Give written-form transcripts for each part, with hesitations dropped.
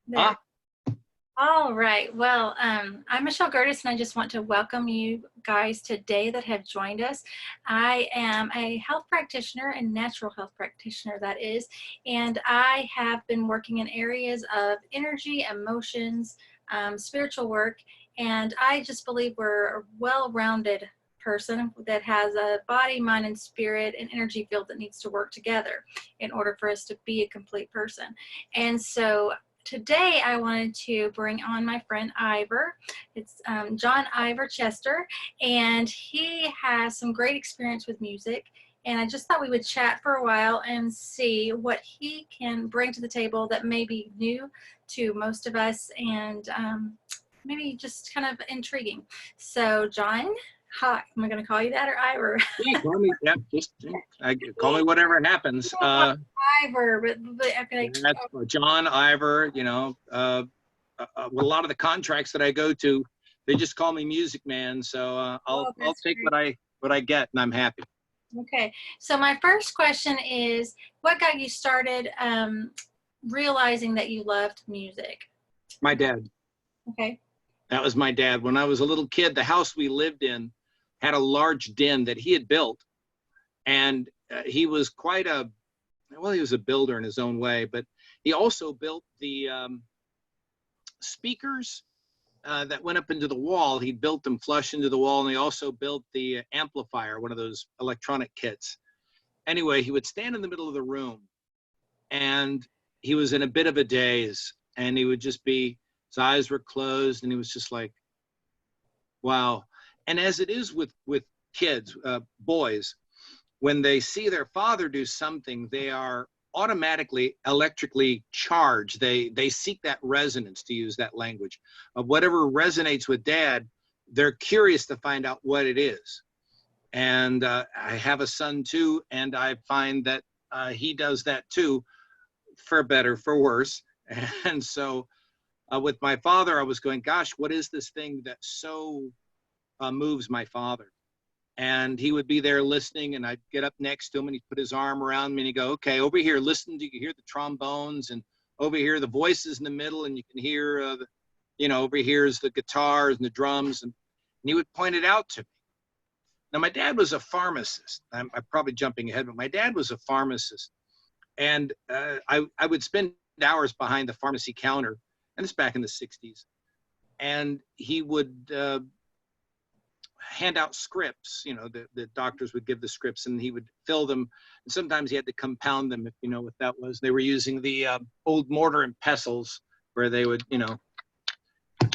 There. Ah, All right. Well, I'm Michelle Gertis, and I just want to welcome you guys today that have joined us. I am a health practitioner and natural health practitioner, that is, and I have been working in areas of energy, emotions, spiritual work, and I just believe we're a well-rounded person that has a body, mind, and spirit and energy field that needs to work together in order for us to be a complete person. And so today I wanted to bring on my friend Ivor. It's John Ivor Chester, and he has some great experience with music. And I just thought we would chat for a while and see what he can bring to the table that may be new to most of us and maybe just kind of intriguing. So, John, hi. Am I going to call you that or Ivor? yeah, call me. Yeah, just call me whatever happens. Ivor, but okay. That's John Ivor. With a lot of the contracts that I go to, they just call me Music Man. So Oh, I'll that's take great. what I get, and I'm happy. Okay, so my first question is, what got you started realizing that you loved music? My dad. Okay. That was my dad. When I was a little kid, the house we lived in had a large den that he had built, and he was quite a well. He was a builder in his own way, but he also built the speakers that went up into the wall. He built them flush into the wall, and he also built the amplifier, one of those electronic kits. Anyway, he would stand in the middle of the room, and he was in a bit of a daze, and he would just be, his eyes were closed, and he was just like, wow. And as it is with kids, boys, when they see their father do something, they are automatically electrically charged. They seek that resonance, to use that language, of whatever resonates with dad. They're curious to find out what it is. And I have a son too, and I find that he does that too, for better, for worse. And so with my father, I was going, gosh, what is this thing that so moves my father? And he would be there listening, and I'd get up next to him, and he'd put his arm around me, and he'd go, okay, over here, listen, you can hear the trombones, and over here, the voices in the middle, and you can hear, over here is the guitars and the drums, and he would point it out to me. Now, my dad was a pharmacist. I'm probably jumping ahead, but my dad was a pharmacist, and I would spend hours behind the pharmacy counter, and it's back in the 60s, and he would hand out scripts. The doctors would give the scripts, and he would fill them, and sometimes he had to compound them, if you know what that was. They were using the old mortar and pestles, where they would,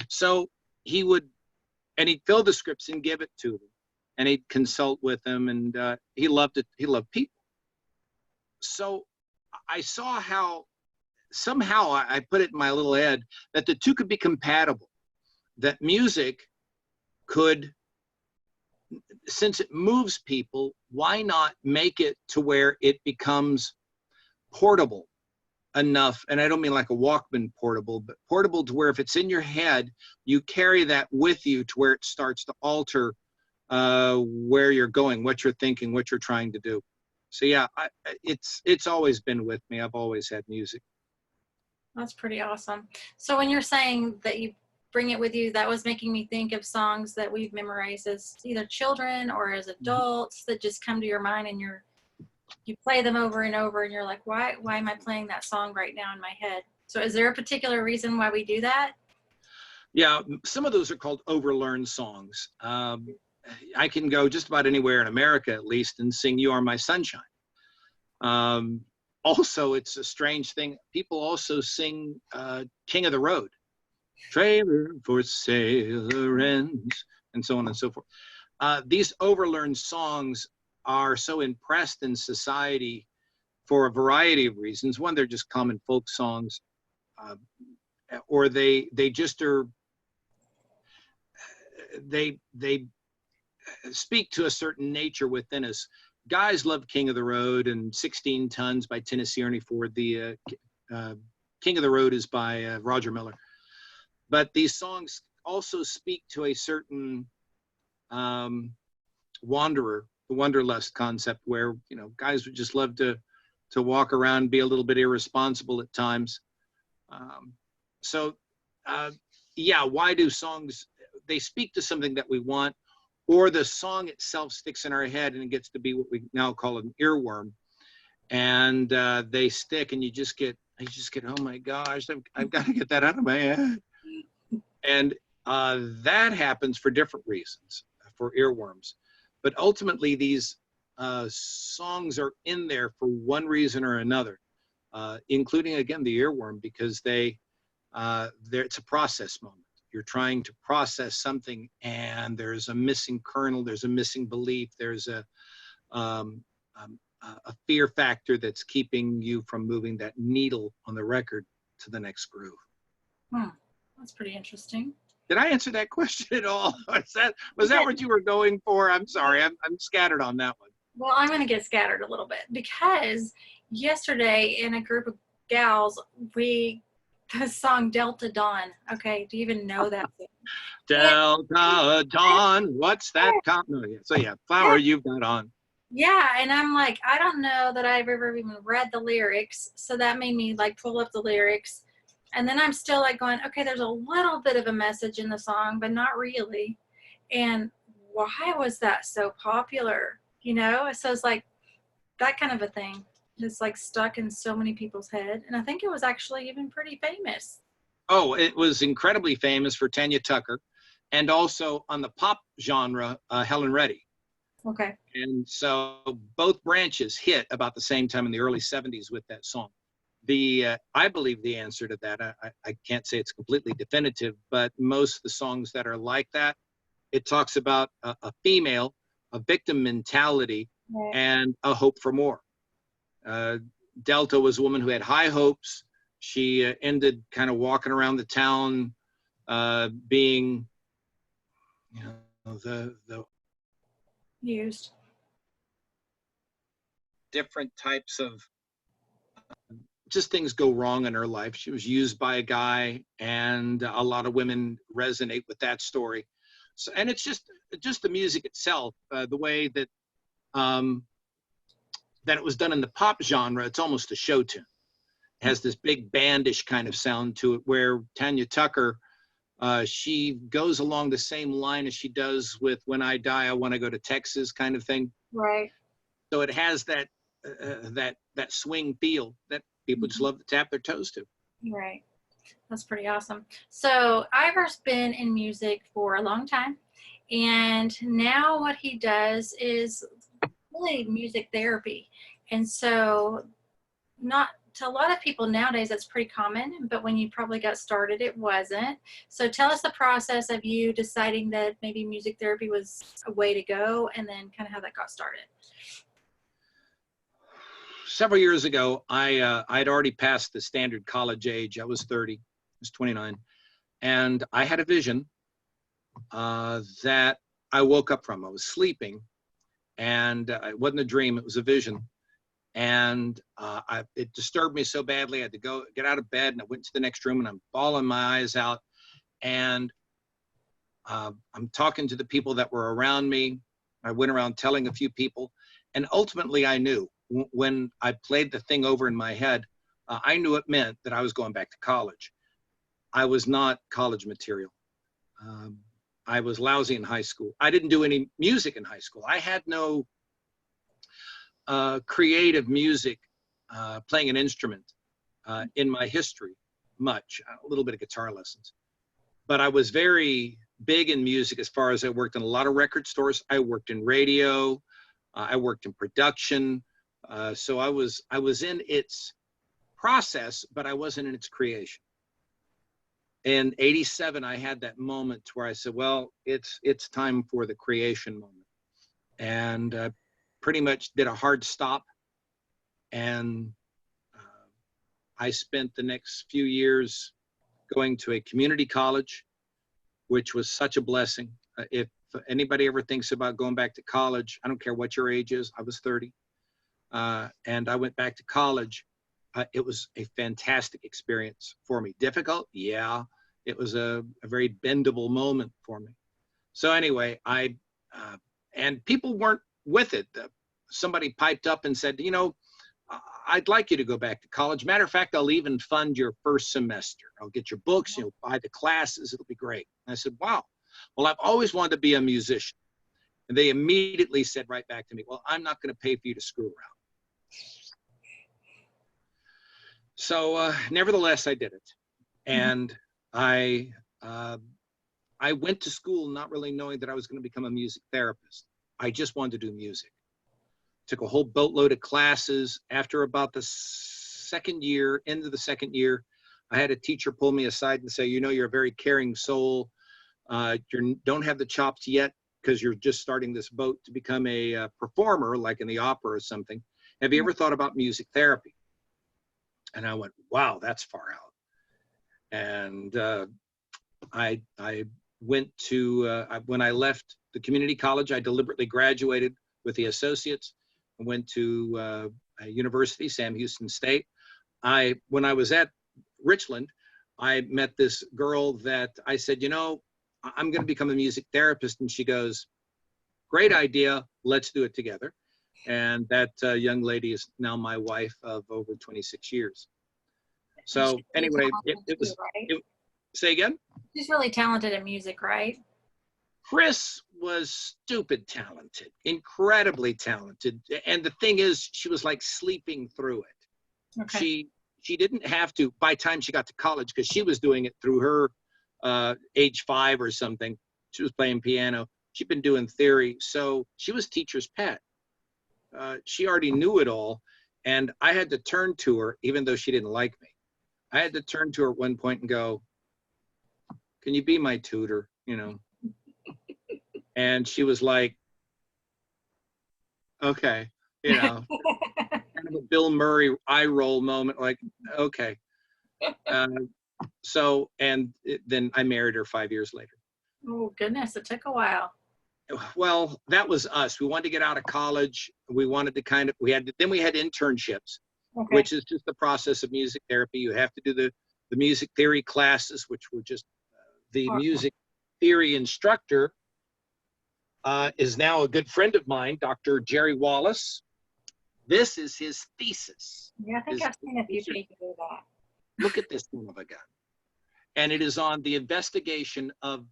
so he would, and he'd fill the scripts and give it to them, and he'd consult with them, and he loved it. He loved people. So I saw how somehow I put it in my little head that the two could be compatible, that music could, since it moves people, why not make it to where it becomes portable enough? And I don't mean like a Walkman portable, but portable to where if it's in your head, you carry that with you to where it starts to alter where you're going, what you're thinking, what you're trying to do. So yeah, it's always been with me. I've always had music. That's pretty awesome. So when you're saying that you bring it with you, that was making me think of songs that we've memorized as either children or as adults that just come to your mind, and you play them over and over, and you're like, why am I playing that song right now in my head? So is there a particular reason why we do that? Yeah, some of those are called overlearned songs. I can go just about anywhere in America, at least, and sing "You Are My Sunshine." Also, it's a strange thing. People also sing "King of the Road," "Trailer for Sailor Ends," and so on and so forth. These overlearned songs are so impressed in society for a variety of reasons. One, they're just common folk songs, or they just are. They speak to a certain nature within us. Guys love "King of the Road" and "16 Tons" by Tennessee Ernie Ford. The "King of the Road" is by Roger Miller. But these songs also speak to a certain wanderer, the wanderlust concept, where guys would just love to walk around, be a little bit irresponsible at times. So, uh, yeah, why do songs, they speak to something that we want, or the song itself sticks in our head and it gets to be what we now call an earworm. And they stick and you just get, oh my gosh, I've got to get that out of my head. And that happens for different reasons for earworms. But ultimately, these songs are in there for one reason or another, including, again, the earworm, because it's a process moment. You're trying to process something, and there's a missing kernel, there's a missing belief, there's um, a fear factor that's keeping you from moving that needle on the record to the next groove. That's pretty interesting. Did I answer that question at all? Was that what you were going for? I'm sorry, I'm scattered on that one. Well, I'm going to get scattered a little bit because yesterday in a group of gals, the song Delta Dawn. Okay, do you even know that? Delta Dawn, what's that? No, yeah. So yeah, Flower, you've got on. Yeah, and I'm like, I don't know that I've ever even read the lyrics, so that made me like pull up the lyrics. And then I'm still like going, okay, there's a little bit of a message in the song, but not really. And why was that so popular? You know, so it's like that kind of a thing. It's like stuck in so many people's head. And I think it was actually even pretty famous. Oh, it was incredibly famous for Tanya Tucker, and also on the pop genre, Helen Reddy. Okay. And so both branches hit about the same time in the early 70s with that song. I believe the answer to that, I can't say it's completely definitive, but most of the songs that are like that, it talks about a female, a victim mentality, Right. and a hope for more. Delta was a woman who had high hopes. She ended kind of walking around the town, being, you know, the Used. different types of just things go wrong in her life. She was used by a guy, and a lot of women resonate with that story. So, and it's just the music itself, the way that that it was done in the pop genre. It's almost a show tune. It has this big bandish kind of sound to it, where Tanya Tucker, she goes along the same line as she does with "When I Die, I Want to Go to Texas" kind of thing. Right. So it has that that swing feel that people just love to tap their toes to. Right. That's pretty awesome. So Ivor's been in music for a long time, and now what he does is really music therapy. And so, not to a lot of people nowadays, that's pretty common, but when you probably got started, it wasn't. So tell us the process of you deciding that maybe music therapy was a way to go, and then kind of how that got started. Several years ago, I'd already passed the standard college age. I was 30, I was 29, and I had a vision that I woke up from. I was sleeping, and it wasn't a dream; it was a vision. And it disturbed me so badly. I had to get out of bed, and I went to the next room, and I'm bawling my eyes out. And I'm talking to the people that were around me. I went around telling a few people, and ultimately I knew when I played the thing over in my head, I knew it meant that I was going back to college. I was not college material. I was lousy in high school. I didn't do any music in high school. I had no creative music, playing an instrument in my history, much, a little bit of guitar lessons. But I was very big in music as far as I worked in a lot of record stores. I worked in radio. I worked in production. So I was in its process, but I wasn't in its creation. In '87, I had that moment where I said, well, it's time for the creation moment. And pretty much did a hard stop. And I spent the next few years going to a community college, which was such a blessing. If anybody ever thinks about going back to college, I don't care what your age is, I was 30. And I went back to college. It was a fantastic experience for me. Difficult? Yeah. It was a very bendable moment for me. So anyway, and people weren't with it. Somebody piped up and said, I'd like you to go back to college. Matter of fact, I'll even fund your first semester. I'll get your books, you'll buy the classes. It'll be great. And I said, wow. Well, I've always wanted to be a musician. And they immediately said right back to me, well, I'm not going to pay for you to screw around. So nevertheless, I did it. And uh, I went to school not really knowing that I was going to become a music therapist. I just wanted to do music. Took a whole boatload of classes. After about the second year, end of the second year, I had a teacher pull me aside and say, you know, you're a very caring soul. You don't have the chops yet because you're just starting this boat to become a performer, like in the opera or something. Have you ever thought about music therapy? And I went, wow, that's far out. And I went to, when I left the community college, I deliberately graduated with the associates. I went to a university, Sam Houston State. When I was at Richland, I met this girl that I said, you know, I'm going to become a music therapist. And she goes, great idea. Let's do it together. And that young lady is now my wife of over 26 years. So anyway, it was, right? say again? She's really talented in music, right? Chris was stupid talented, incredibly talented. And the thing is, she was like sleeping through it. Okay. She didn't have to, by the time she got to college, because she was doing it through her age 5 or something. She was playing piano. She'd been doing theory. So she was teacher's pet. She already knew it all. And I had to turn to her, even though she didn't like me. I had to turn to her at one point and go, can you be my tutor? You know? And she was like, okay, you know, kind of a Bill Murray eye roll moment, like, okay. Then I married her 5 years later. Oh, goodness. It took a while. Well, that was us. We wanted to get out of college. We wanted to we had internships, Okay. which is just the process of music therapy. You have to do the music theory classes, which were just the music theory instructor is now a good friend of mine, Dr. Jerry Wallace. This is his thesis. Yeah, I think I've seen a few people do that. Look at this son of a gun. And it is on the investigation of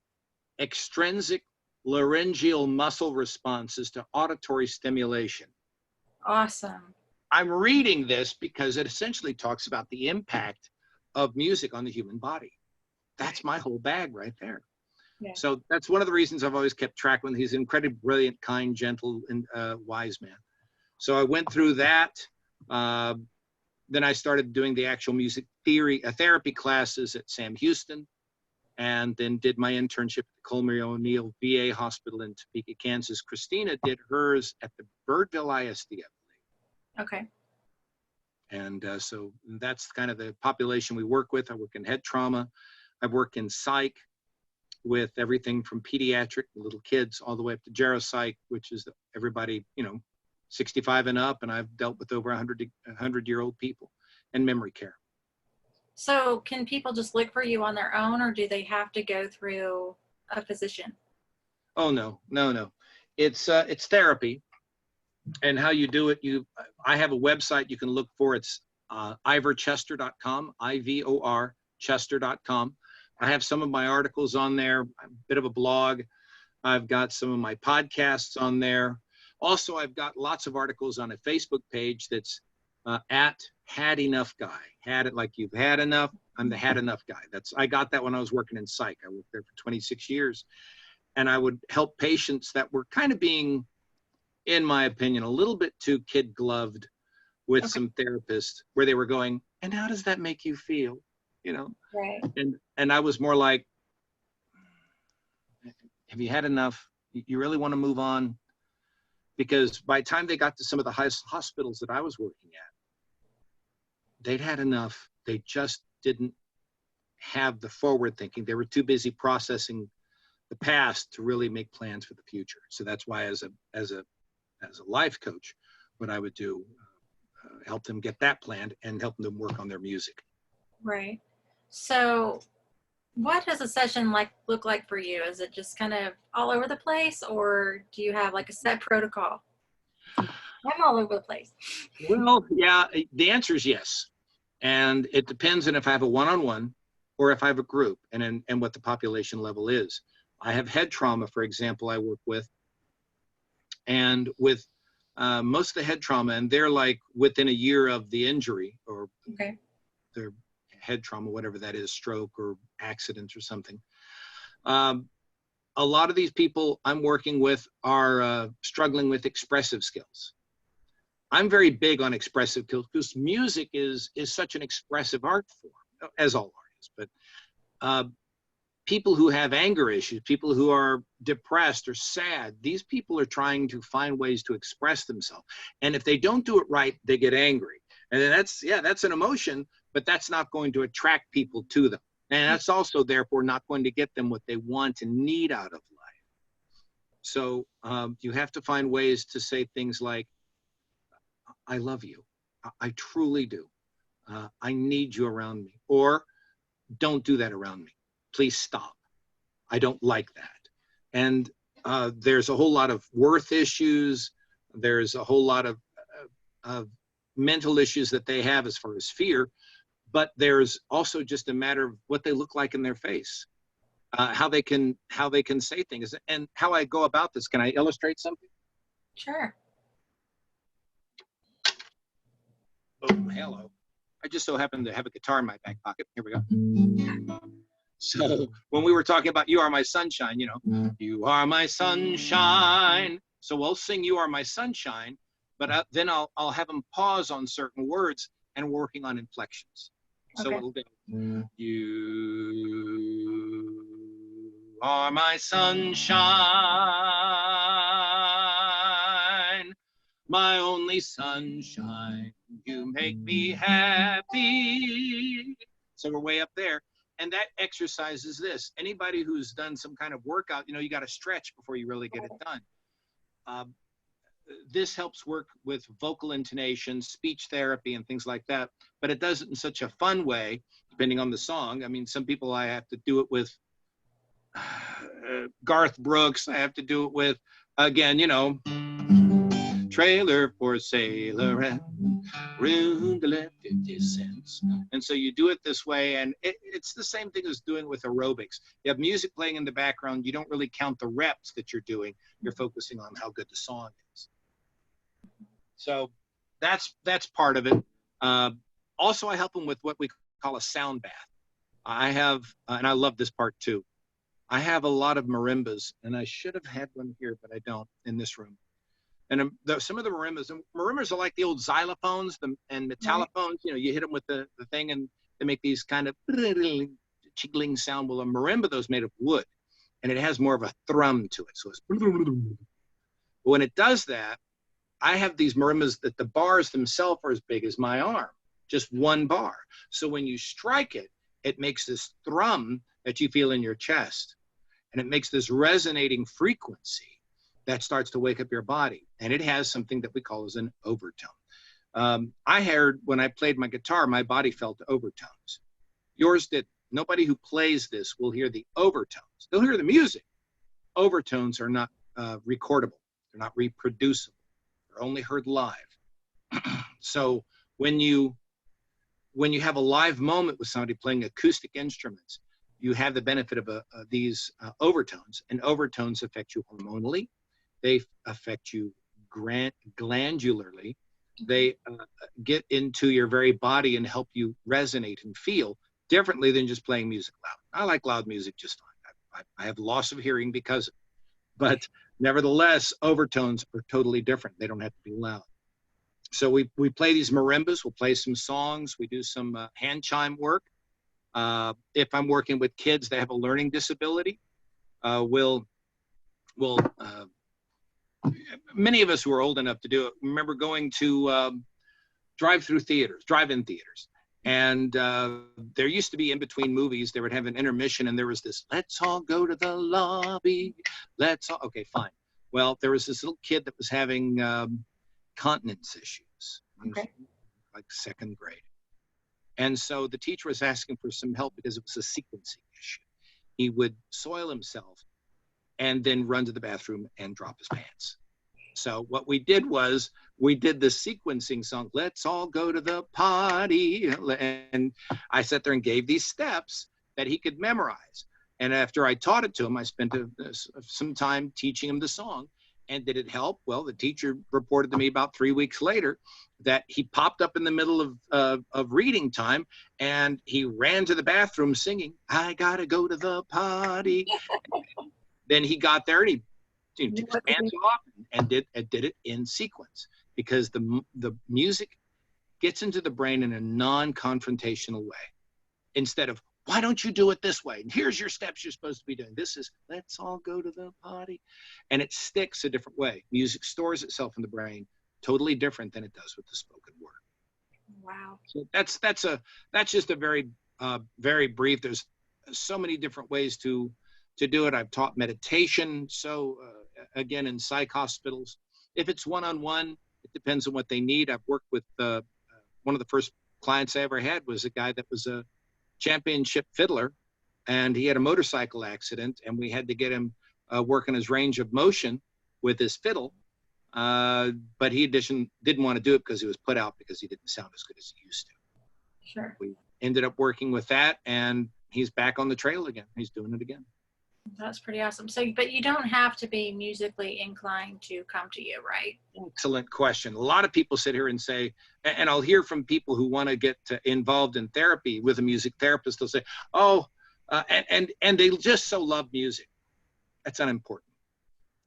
extrinsic laryngeal muscle responses to auditory stimulation. Awesome. I'm reading this because it essentially talks about the impact of music on the human body. That's my whole bag right there. Yeah. So that's one of the reasons I've always kept track with him. He's an incredibly brilliant, kind, gentle, and wise man. So I went through that. Then I started doing the actual music therapy classes at Sam Houston, and then did my internship at the Coleman O'Neill VA Hospital in Topeka, Kansas. Christina did hers at the Birdville ISD, I believe. Okay. And so that's kind of the population we work with. I work in head trauma. I work in psych with everything from pediatric, little kids, all the way up to geropsych, which is everybody, 65 and up. And I've dealt with over 100-year-old people, and memory care. So can people just look for you on their own, or do they have to go through a physician? Oh, no. It's therapy. And how you do it, I have a website you can look for. It's ivorchester.com, IVOR Chester.com. I have some of my articles on there, a bit of a blog. I've got some of my podcasts on there. Also, I've got lots of articles on a Facebook page that's at Had Enough Guy. Had it like you've had enough. I'm the Had Enough Guy. I got that when I was working in psych. I worked there for 26 years. And I would help patients that were kind of being, in my opinion, a little bit too kid-gloved with some therapists, where they were going, and how does that make you feel? Right. And I was more like, have you had enough? You really want to move on? Because by the time they got to some of the highest hospitals that I was working at, they'd had enough. They just didn't have the forward thinking. They were too busy processing the past to really make plans for the future. So that's why, as a life coach, what I would do, help them get that planned and help them work on their music. Right. So what does a session look like for you? Is it just kind of all over the place, or do you have like a set protocol? I'm all over the place. Well, yeah, the answer is yes. And it depends on if I have a one-on-one or if I have a group and what the population level is. I have head trauma, for example, I work with, and with most of the head trauma, and they're like within a year of the injury or Okay. their head trauma, whatever that is, stroke or accident or something. Um, a lot of these people I'm working with are struggling with expressive skills. I'm very big on expressive skills because music is such an expressive art form, as all artists. But uh, people who have anger issues, people who are depressed or sad, these people are trying to find ways to express themselves. And if they don't do it right, they get angry. And then that's an emotion, but that's not going to attract people to them. And that's also therefore not going to get them what they want and need out of life. So you have to find ways to say things like, I love you. I truly do. I need you around me. Or don't do that around me. Please stop. I don't like that. And there's a whole lot of worth issues. There's a whole lot of mental issues that they have as far as fear. But there's also just a matter of what they look like in their face, how they can say things, and how I go about this. Can I illustrate something? Sure. Oh, hello. I just so happen to have a guitar in my back pocket. Here we go. So when we were talking about You Are My Sunshine, you are my sunshine. So we'll sing You Are My Sunshine, but then I'll have them pause on certain words and working on inflections. So Okay. it'll be, you are my sunshine, my only sunshine. You make me happy. So we're way up there. And that exercise is this. Anybody who's done some kind of workout, you got to stretch before you really get it done. This helps work with vocal intonation, speech therapy, and things like that. But it does it in such a fun way, depending on the song. I mean, some people I have to do it with Garth Brooks. I have to do it with, again, trailer for sailor and room to let 50 cents. And so you do it this way, and it's the same thing as doing with aerobics. You have music playing in the background. You don't really count the reps that you're doing. You're focusing on how good the song is. So that's part of it. Also, I help them with what we call a sound bath. I have, and I love this part too. I have a lot of marimbas, and I should have had one here, but I don't in this room. And some of the marimbas are like the old xylophones and metallophones. You hit them with the thing, and they make these kind of chiggling sound. Well, a marimba, though, is made of wood, and it has more of a thrum to it. So it's when it does that, I have these marimbas that the bars themselves are as big as my arm, just one bar. So when you strike it, it makes this thrum that you feel in your chest, and it makes this resonating frequency that starts to wake up your body. And it has something that we call as an overtone. I heard when I played my guitar, my body felt overtones. Yours did. Nobody who plays this will hear the overtones. They'll hear the music. Overtones are not recordable. They're not reproducible. They're only heard live. So when you have a live moment with somebody playing acoustic instruments, you have the benefit of these overtones, and overtones affect you hormonally. They affect you glandularly. They get into your very body and help you resonate and feel differently than just playing music loud. I like loud music just fine. I have loss of hearing because of it. But nevertheless, overtones are totally different. They don't have to be loud. So we play these marimbas. We'll play some songs. We do some hand chime work. If I'm working with kids that have a learning disability, many of us who are old enough to do it remember going to drive-in theaters. And there used to be, in between movies, they would have an intermission, and there was this, let's all go to the lobby. Okay, fine. Well, there was this little kid that was having continence issues. Okay. Like second grade. And so the teacher was asking for some help because it was a sequencing issue. He would soil himself and then run to the bathroom and drop his pants. So what we did was we did the sequencing song, let's all go to the party. And I sat there and gave these steps that he could memorize. And after I taught it to him, I spent some time teaching him the song. And did it help? Well, the teacher reported to me about 3 weeks later that he popped up in the middle of reading time and he ran to the bathroom singing, I gotta go to the party. Then he got there and he took his pants off and did it in sequence, because the music gets into the brain in a non-confrontational way. Instead of, why don't you do it this way? And here's your steps you're supposed to be doing. This is, let's all go to the party. And it sticks a different way. Music stores itself in the brain totally different than it does with the spoken word. Wow. So that's just a very, very brief. There's so many different ways to do it. I've taught meditation. So again, in psych hospitals, if it's one-on-one, it depends on what they need. I've worked with one of the first clients I ever had was a guy that was a championship fiddler, and he had a motorcycle accident, and we had to get him working his range of motion with his fiddle, but he didn't want to do it because he was put out because he didn't sound as good as he used to. Sure. We ended up working with that, and he's back on the trail again. He's doing it again. That's pretty awesome. So, but you don't have to be musically inclined to come to you, right? Excellent question. A lot of people sit here and say, and I'll hear from people who want to get involved in therapy with a music therapist. They'll say, "Oh, and they just so love music." That's unimportant.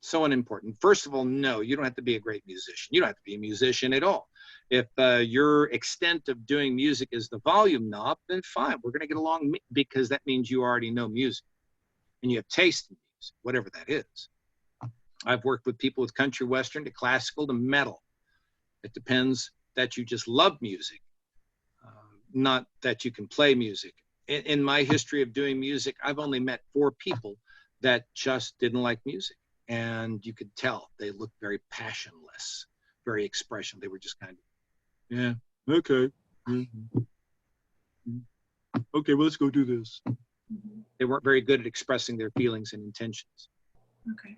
So unimportant. First of all, no, you don't have to be a great musician. You don't have to be a musician at all. If your extent of doing music is the volume knob, then fine. We're going to get along, because that means you already know music and you have taste in music, whatever that is. I've worked with people with country western to classical to metal. It depends that you just love music, not that you can play music. In my history of doing music, I've only met 4 people that just didn't like music. And you could tell they looked very passionless, very expressional. They were just kind of, yeah, okay. Mm-hmm. Okay, well, let's go do this. Mm-hmm. They weren't very good at expressing their feelings and intentions. Okay.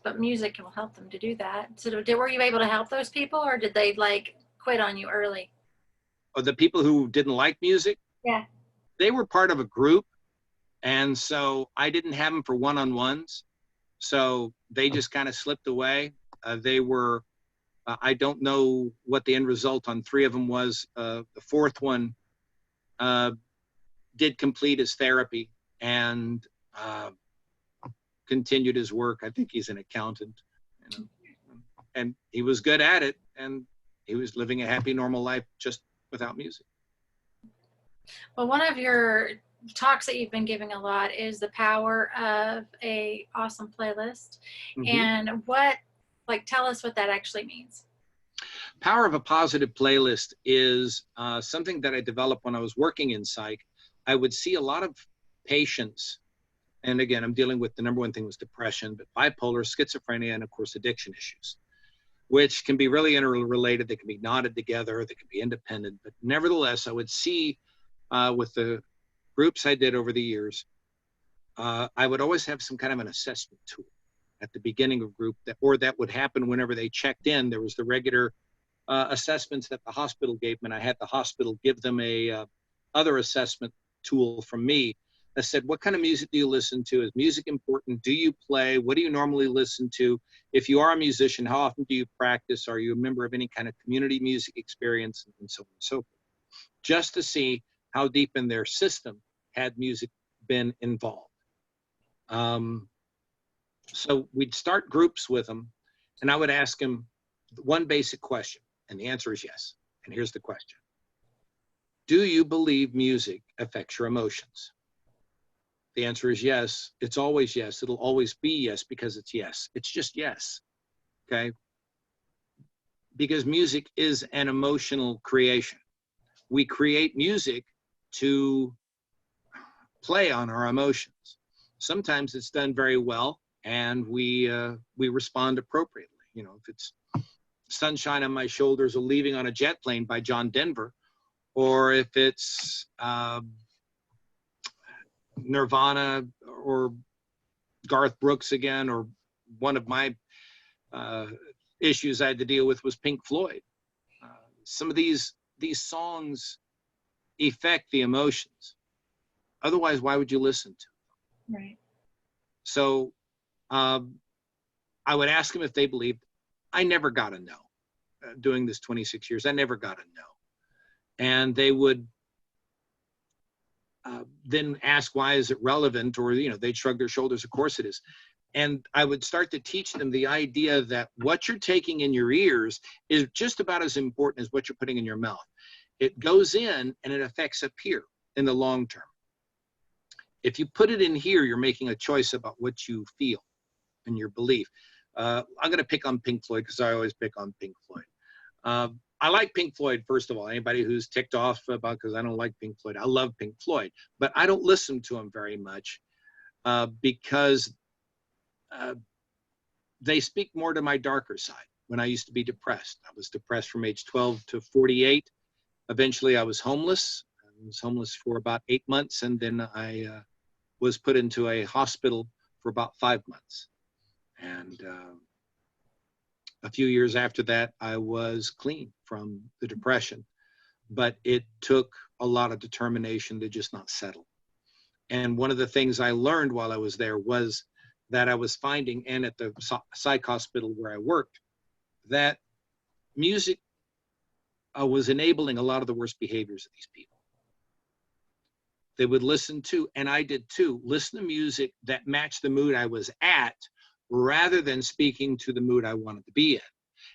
But music will help them to do that. So were you able to help those people, or did they like quit on you early? Oh, the people who didn't like music? Yeah. They were part of a group. And so I didn't have them for one-on-ones. So they just kind of slipped away. They were, I don't know what the end result on 3 of them was. The 4th one did complete his therapy and continued his work. I think he's an accountant, you know, and he was good at it, and he was living a happy, normal life just without music. Well, one of your talks that you've been giving a lot is the power of a awesome playlist. Mm-hmm. And tell us what that actually means. Power of a positive playlist is something that I developed when I was working in psych. I would see a lot of patients, and again, I'm dealing with the number one thing was depression, but bipolar, schizophrenia, and of course, addiction issues, which can be really interrelated. They can be knotted together, they can be independent, but nevertheless, I would see with the groups I did over the years, I would always have some kind of an assessment tool at the beginning of group that would happen whenever they checked in. There was the regular assessments that the hospital gave them, and I had the hospital give them a other assessment tool from me that said, what kind of music do you listen to? Is music important? Do you play? What do you normally listen to? If you are a musician, how often do you practice? Are you a member of any kind of community music experience? And so on and so forth. Just to see how deep in their system had music been involved. So we'd start groups with them, and I would ask them one basic question, and the answer is yes. And here's the question. Do you believe music affects your emotions? The answer is yes. It's always yes. It'll always be yes, because it's yes. It's just yes, okay? Because music is an emotional creation. We create music to play on our emotions. Sometimes it's done very well, and we respond appropriately. You know, if it's Sunshine on My Shoulders or Leaving on a Jet Plane by John Denver, or if it's Nirvana or Garth Brooks again, or one of my uh, issues I had to deal with was Pink Floyd. Some of these songs affect the emotions. Otherwise, why would you listen to them? Right. So I would ask them if they believed. I never got a no. Doing this 26 years, I never got a no. And they would then ask, why is it relevant? Or, they'd shrug their shoulders. Of course it is. And I would start to teach them the idea that what you're taking in your ears is just about as important as what you're putting in your mouth. It goes in and it affects up here in the long term. If you put it in here, you're making a choice about what you feel and your belief. I'm going to pick on Pink Floyd because I always pick on Pink Floyd. I like Pink Floyd, first of all. Anybody who's ticked off about because I don't like Pink Floyd, I love Pink Floyd, but I don't listen to them very much because they speak more to my darker side. When I used to be depressed, I was depressed from age 12 to 48. Eventually, I was homeless. I was homeless for about 8 months, and then I was put into a hospital for about 5 months. And a few years after that, I was clean from the depression. But it took a lot of determination to just not settle. And one of the things I learned while I was there was that I was finding, and at the psych hospital where I worked, that music was enabling a lot of the worst behaviors of these people. They would listen to, and I did too, listen to music that matched the mood I was at rather than speaking to the mood I wanted to be in.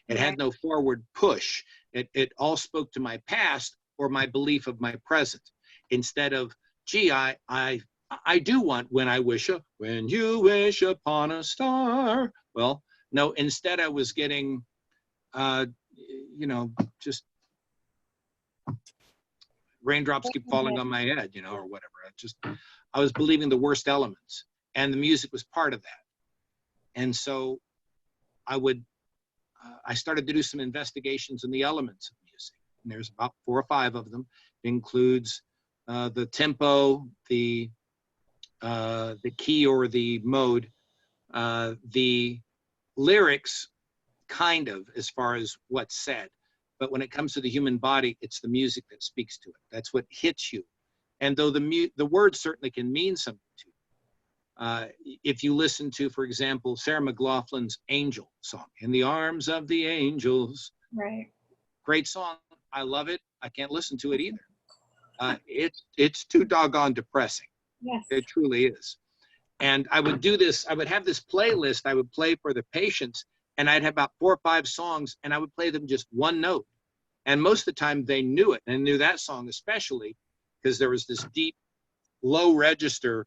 It had no forward push. It all spoke to my past or my belief of my present instead of, gee, I do want when you wish upon a star. Well, no, instead I was getting, just raindrops keep falling on my head, or whatever. I was believing the worst elements, and the music was part of that. And so I started to do some investigations in the elements of music. And there's about 4 or 5 of them. It includes the tempo, the key or the mode, the lyrics, kind of, as far as what's said. But when it comes to the human body, it's the music that speaks to it. That's what hits you. And though the words certainly can mean something to you. If you listen to, for example, Sarah McLachlan's Angel song, In the Arms of the Angels. Right. Great song. I love it. I can't listen to it either. It's too doggone depressing. Yes. It truly is. And I would do this. I would have this playlist I would play for the patients, and I'd have about 4 or 5 songs, and I would play them just one note. And most of the time they knew it, and knew that song especially because there was this deep, low register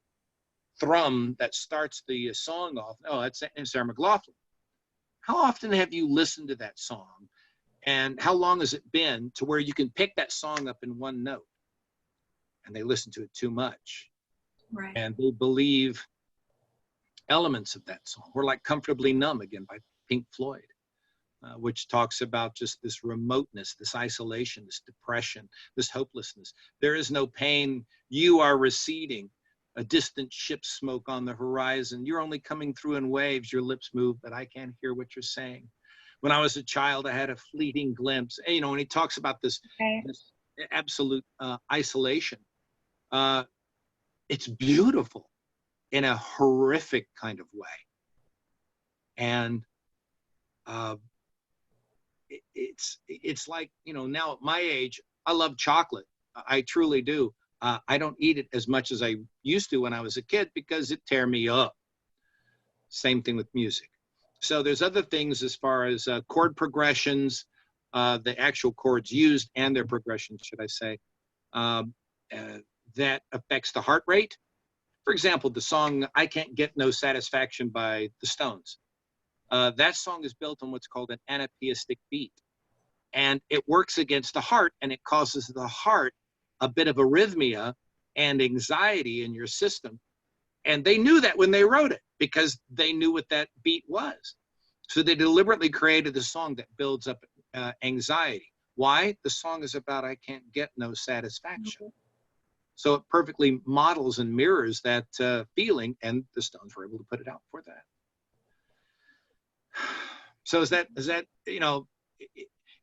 thrum that starts the song off. Oh, that's Sarah McLachlan. How often have you listened to that song? And how long has it been to where you can pick that song up in one note? And they listen to it too much. Right. And they believe elements of that song. We're like Comfortably Numb, again, by Pink Floyd, which talks about just this remoteness, this isolation, this depression, this hopelessness. There is no pain. You are receding. A distant ship smoke on the horizon. You're only coming through in waves. Your lips move, but I can't hear what you're saying. When I was a child, I had a fleeting glimpse. And, and he talks about this, this absolute isolation. It's beautiful in a horrific kind of way. And it's like, now at my age, I love chocolate. I truly do. I don't eat it as much as I used to when I was a kid because it tear me up. Same thing with music. So there's other things as far as chord progressions, the actual chords used and their progressions, should I say, that affects the heart rate. For example, the song I Can't Get No Satisfaction by the Stones. That song is built on what's called an anapaestic beat. And it works against the heart, and it causes the heart a bit of arrhythmia and anxiety in your system. And they knew that when they wrote it because they knew what that beat was. So they deliberately created a song that builds up anxiety. Why? The song is about I can't get no satisfaction. Mm-hmm. So it perfectly models and mirrors that feeling, and the Stones were able to put it out for that. So is that,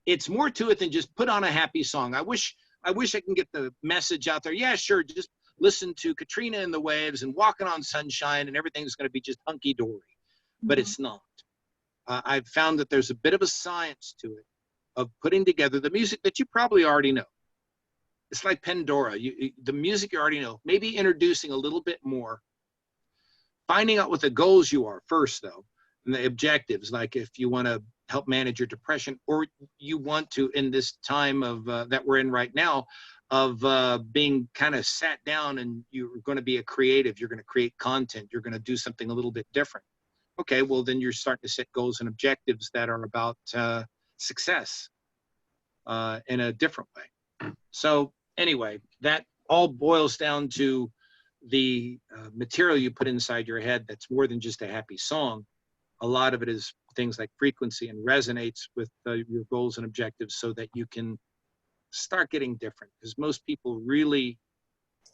it's more to it than just put on a happy song. I wish I can get the message out there. Yeah, sure. Just listen to Katrina and the Waves and Walking on Sunshine and everything's going to be just hunky dory, but Mhm. it's not. I've found that there's a bit of a science to it of putting together the music that you probably already know. It's like Pandora, the music you already know, maybe introducing a little bit more, finding out what the goals you are first, though, and the objectives, like if you want to help manage your depression, or you want to, in this time of that we're in right now, of being kind of sat down and you're going to be a creative, you're going to create content, you're going to do something a little bit different. Okay, well, then you're starting to set goals and objectives that are about success in a different way. So anyway, that all boils down to the material you put inside your head that's more than just a happy song. A lot of it is things like frequency and resonates with your goals and objectives so that you can start getting different. Because most people really,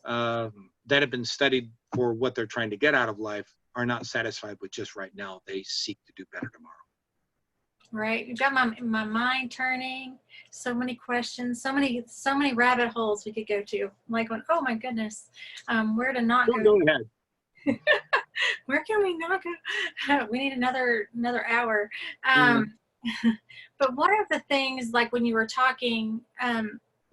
that have been studied for what they're trying to get out of life, are not satisfied with just right now. They seek to do better tomorrow. Right. You've got my mind turning. So many questions, so many rabbit holes we could go to. Like when, oh my goodness, where to not go? Go ahead. Where can we not go? We need another hour. Mm, But one of the things, like when you were talking,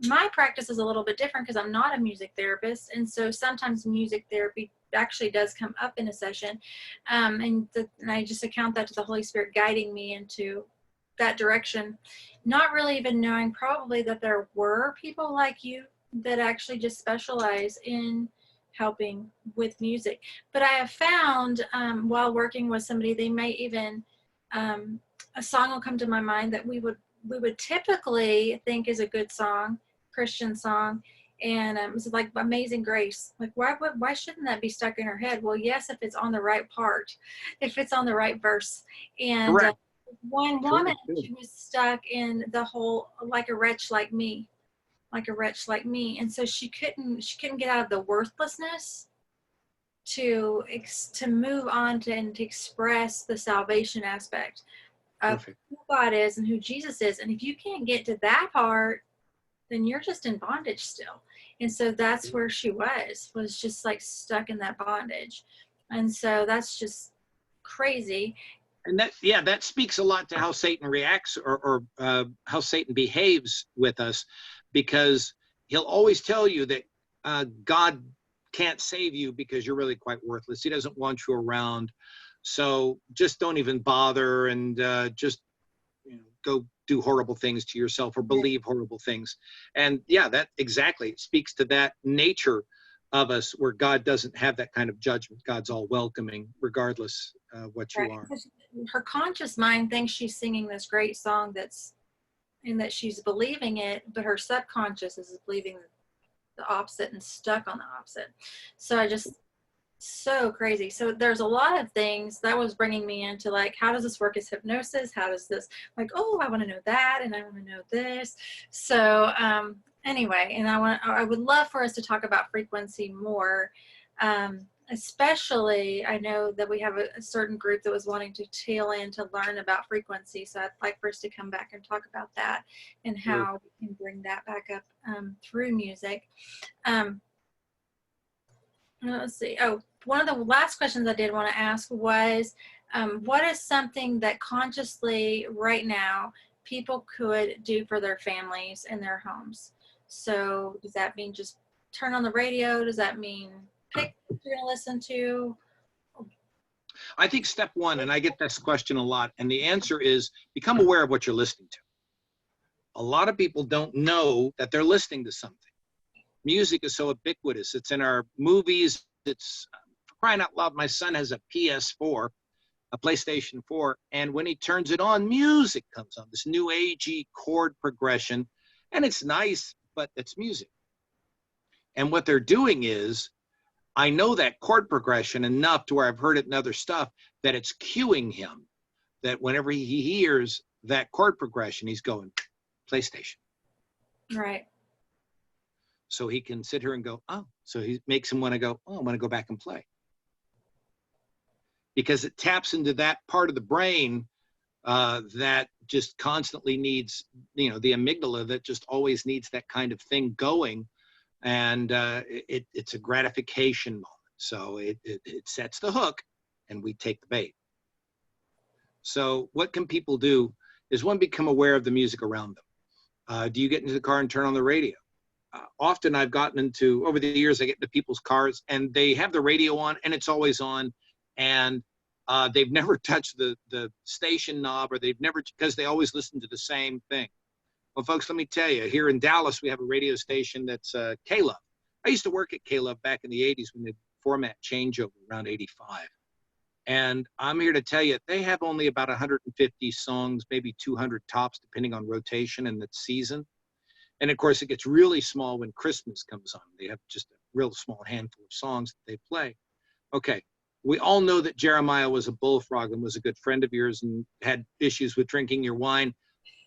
my practice is a little bit different because I'm not a music therapist, and so sometimes music therapy actually does come up in a session, and I just account that to the Holy Spirit guiding me into that direction, not really even knowing probably that there were people like you that actually just specialize in helping with music. But I have found while working with somebody, they may even a song will come to my mind that we would typically think is a good song, Christian song, and it's like Amazing Grace. Like why shouldn't that be stuck in her head? Well, yes, if it's on the right part, if it's on the right verse. And correct. one woman, Correct. Good. she was stuck in the whole like a wretch like me, like a wretch like me, and so she couldn't get out of the worthlessness to move on to and to express the salvation aspect of Perfect. who God is and who Jesus is. And if you can't get to that part, then you're just in bondage still. And so that's where she was just like stuck in that bondage. And so that's just crazy. And that speaks a lot to how Satan reacts, or how Satan behaves with us, because he'll always tell you that God can't save you because you're really quite worthless. He doesn't want you around. So just don't even bother, and just go do horrible things to yourself or believe horrible things. And yeah, that exactly speaks to that nature of us, where God doesn't have that kind of judgment. God's all welcoming, regardless what you Right. are. Her conscious mind thinks she's singing this great song and that she's believing it, but her subconscious is believing the opposite and stuck on the opposite. So I just so crazy. So there's a lot of things that was bringing me into like, how does this work as hypnosis? How does this, like, oh, I want to know that and I want to know this. So anyway, and I would love for us to talk about frequency more. Especially, I know that we have a certain group that was wanting to tail in to learn about frequency. So I'd like for us to come back and talk about that and Sure. how we can bring that back up through music. Um, let's see. Oh, one of the last questions I did want to ask was, what is something that consciously right now people could do for their families and their homes? So does that mean just turn on the radio? Does that mean pick what you're going to listen to? I think step one, and I get this question a lot, and the answer is become aware of what you're listening to. A lot of people don't know that they're listening to something. Music is so ubiquitous. It's in our movies. It's, for crying out loud, my son has a PS4, a PlayStation 4, and when he turns it on, music comes on, this new agey chord progression, and it's nice, but it's music. And what they're doing is, I know that chord progression enough to where I've heard it in other stuff, that it's cueing him, that whenever he hears that chord progression, he's going, PlayStation. Right. So he can sit here and go, oh, so he makes him want to go, oh, I want to go back and play. Because it taps into that part of the brain that just constantly needs, the amygdala that just always needs that kind of thing going. And it's a gratification moment. So it sets the hook and we take the bait. So what can people do is, one, become aware of the music around them. Do you get into the car and turn on the radio? Often I've gotten into, over the years, I get into people's cars and they have the radio on and it's always on. And they've never touched the station knob, or they've never, because they always listen to the same thing. Well, folks, let me tell you, here in Dallas, we have a radio station that's K-Love. I used to work at K-Love back in the 80s when the format changeover around 85. And I'm here to tell you, they have only about 150 songs, maybe 200 tops, depending on rotation and the season. And of course, it gets really small when Christmas comes on. They have just a real small handful of songs that they play. Okay, we all know that Jeremiah was a bullfrog and was a good friend of yours and had issues with drinking your wine.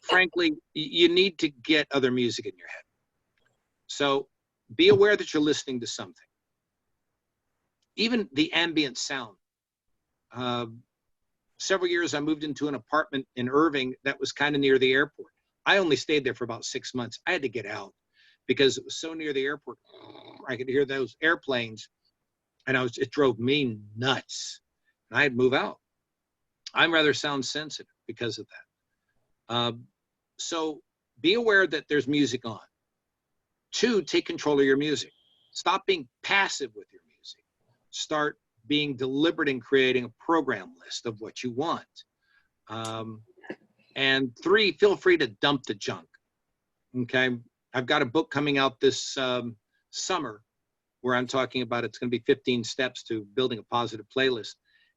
Frankly, you need to get other music in your head. So be aware that you're listening to something. Even the ambient sound. Several years I moved into an apartment in Irving that was kind of near the airport. I only stayed there for about 6 months. I had to get out because it was so near the airport. I could hear those airplanes, and it drove me nuts. And I had to move out. I'm rather sound sensitive because of that. So be aware that there's music on. 2, take control of your music. Stop being passive with your music. Start being deliberate in creating a program list of what you want. And 3, feel free to dump the junk. Okay, I've got a book coming out this summer where I'm talking about, it's going to be 15 steps to building a positive playlist.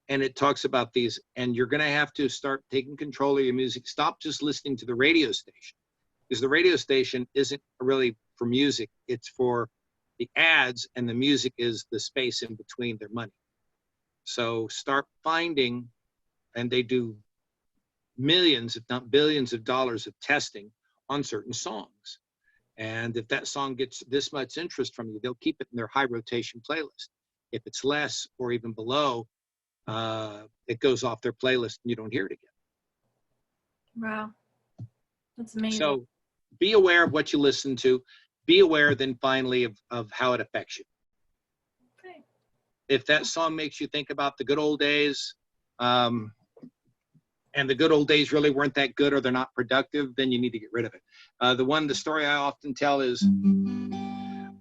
And it talks about these, and you're going to have to start taking control of your music. Stop just listening to the radio station, because the radio station isn't really for music. It's for the ads, and the music is the space in between their money. So start finding, and they do millions, if not billions of dollars of testing on certain songs. And if that song gets this much interest from you, they'll keep it in their high rotation playlist. If it's less or even below, it goes off their playlist and you don't hear it again. Wow. That's amazing. So be aware of what you listen to. Be aware then finally of how it affects you. Okay. If that song makes you think about the good old days, and the good old days really weren't that good, or they're not productive, then you need to get rid of it. The story I often tell is,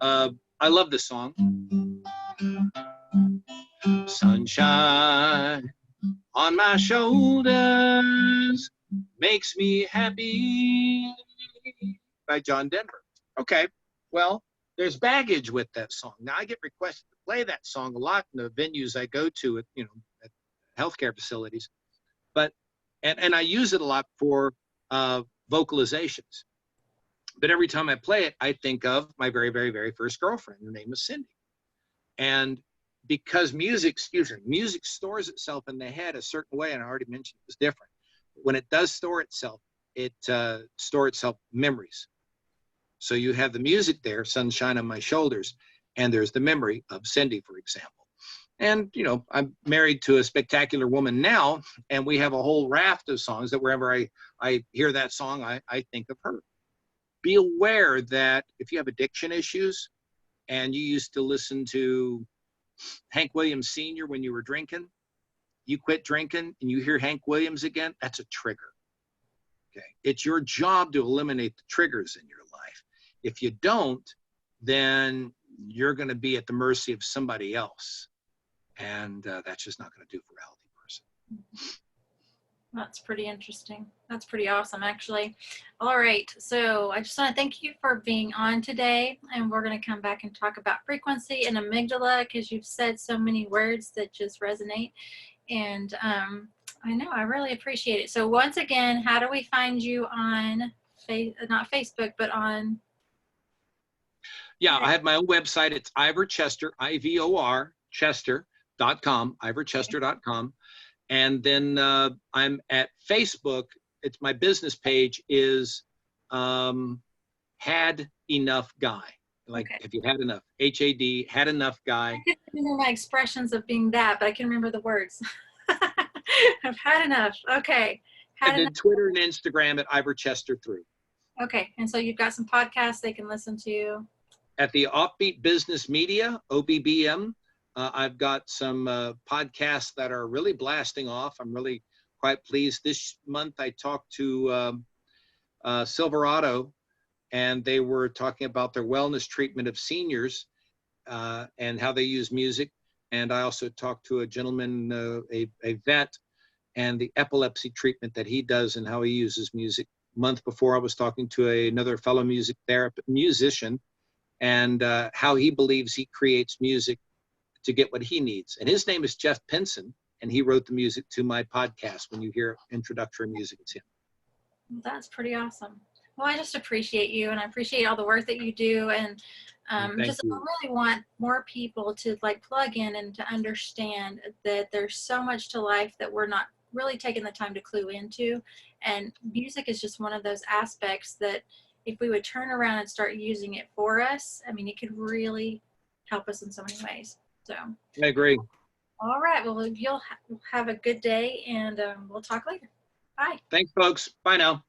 I love this song. Sunshine on my shoulders makes me happy, by John Denver. Okay, well, there's baggage with that song. Now I get requested to play that song a lot in the venues I go to at healthcare facilities, but and I use it a lot for vocalizations. But every time I play it, I think of my very, very, very first girlfriend. Her name was Cindy. And because music stores itself in the head a certain way, and I already mentioned it was different. When it does store itself, it stores itself memories. So you have the music there, Sunshine on My Shoulders, and there's the memory of Cindy, for example. And, I'm married to a spectacular woman now, and we have a whole raft of songs that wherever I hear that song, I think of her. Be aware that if you have addiction issues and you used to listen to Hank Williams Sr. when you were drinking, you quit drinking and you hear Hank Williams again, that's a trigger. Okay. It's your job to eliminate the triggers in your life. If you don't, then you're going to be at the mercy of somebody else. And that's just not going to do for a healthy person. That's pretty interesting. That's pretty awesome, actually. All right. So I just want to thank you for being on today. And we're going to come back and talk about frequency and amygdala, because you've said so many words that just resonate. And I know, I really appreciate it. So once again, how do we find you on, not Facebook, but on? Yeah, I have my own website. It's Ivor Chester, IVOR, Chester.com, ivorchester.com. And then I'm at Facebook. It's my business page is Had Enough Guy. Like, okay. If you had enough, HAD, had enough guy. I can't remember my expressions of being that, but I can remember the words. I've had enough. Okay. How And did then Twitter and Instagram at Ivor Chester 3. Okay, and so you've got some podcasts they can listen to. At the Offbeat Business Media, OBBM, I've got some podcasts that are really blasting off. I'm really quite pleased. This month I talked to Silverado, and they were talking about their wellness treatment of seniors and how they use music. And I also talked to a gentleman, a vet, and the epilepsy treatment that he does and how he uses music. Month before, I was talking to another fellow musician, and how he believes he creates music to get what he needs. And his name is Jeff Pinson, and he wrote the music to my podcast. When you hear introductory music, it's him. Well, that's pretty awesome. Well, I just appreciate you, and I appreciate all the work that you do, and Thank just I you. really want more people to like plug in and to understand that there's so much to life that we're not really taking the time to clue into, and music is just one of those aspects that if we would turn around and start using it for us, I mean, it could really help us in so many ways. So, I agree. all right, well, you'll have a good day, and we'll talk later. Bye. Thanks, folks. Bye now.